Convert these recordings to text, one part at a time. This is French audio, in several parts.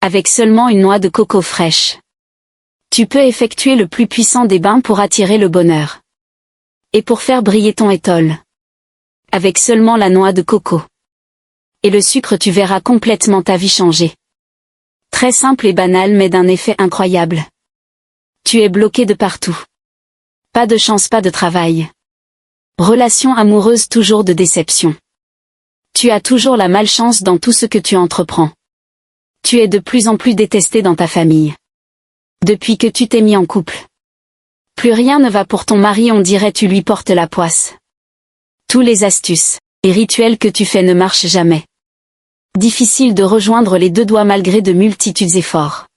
avec seulement une noix de coco fraîche. Tu peux effectuer le plus puissant des bains pour attirer le bonheur. Et pour faire briller ton étole. Avec seulement la noix de coco. Et le sucre, tu verras complètement ta vie changer. Très simple et banal mais d'un effet incroyable. Tu es bloqué de partout. Pas de chance, pas de travail. Relation amoureuse toujours de déception. Tu as toujours la malchance dans tout ce que tu entreprends. Tu es de plus en plus détesté dans ta famille. Depuis que tu t'es mis en couple. Plus rien ne va pour ton mari, on dirait tu lui portes la poisse. Tous les astuces et rituels que tu fais ne marchent jamais. Difficile de rejoindre les deux doigts malgré de multitudes efforts.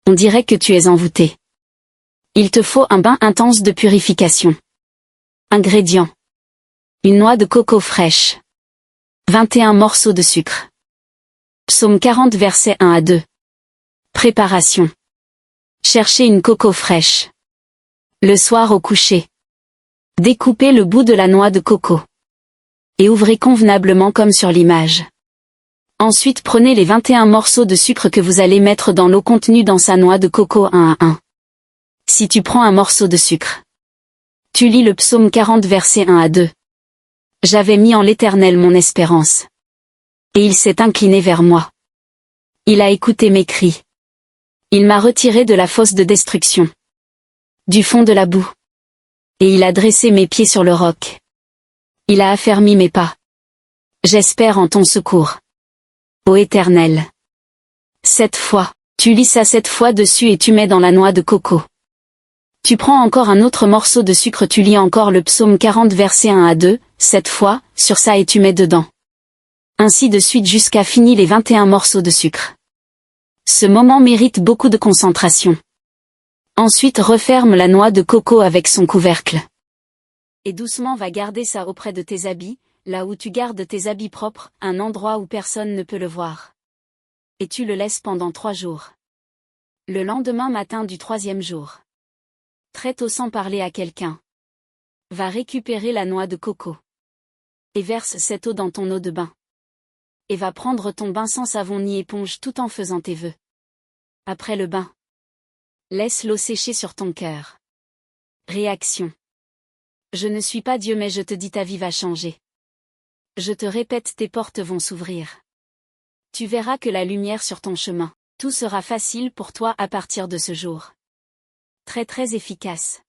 On dirait que tu es envoûté. Il te faut un bain intense de purification. Ingrédients. Une noix de coco fraîche. 21 morceaux de sucre. Psaume 40 versets 1 à 2. Préparation. Cherchez une coco fraîche. Le soir au coucher. Découpez le bout de la noix de coco. Et ouvrez convenablement comme sur l'image. Ensuite prenez les 21 morceaux de sucre que vous allez mettre dans l'eau contenue dans sa noix de coco 1 à 1. Si tu prends un morceau de sucre. Tu lis le psaume 40 versets 1 à 2. J'avais mis en l'Éternel mon espérance. Et il s'est incliné vers moi. Il a écouté mes cris. Il m'a retiré de la fosse de destruction. Du fond de la boue. Et il a dressé mes pieds sur le roc. Il a affermi mes pas. J'espère en ton secours. Ô Éternel. 7 fois, tu lis ça 7 fois dessus et tu mets dans la noix de coco. Tu prends encore un autre morceau de sucre, tu lis encore le psaume 40 versets 1 à 2, 7 fois, sur ça et tu mets dedans. Ainsi de suite jusqu'à fini les 21 morceaux de sucre. Ce moment mérite beaucoup de concentration. Ensuite referme la noix de coco avec son couvercle. Et doucement va garder ça auprès de tes habits, là où tu gardes tes habits propres, un endroit où personne ne peut le voir. Et tu le laisses pendant 3 jours. Le lendemain matin du 3e jour. Très tôt sans parler à quelqu'un. Va récupérer la noix de coco. Et verse cette eau dans ton eau de bain. Et va prendre ton bain sans savon ni éponge tout en faisant tes vœux. Après le bain. Laisse l'eau sécher sur ton cœur. Réaction. Je ne suis pas Dieu mais je te dis ta vie va changer. Je te répète, tes portes vont s'ouvrir. Tu verras que la lumière sur ton chemin. Tout sera facile pour toi à partir de ce jour. Très très efficace.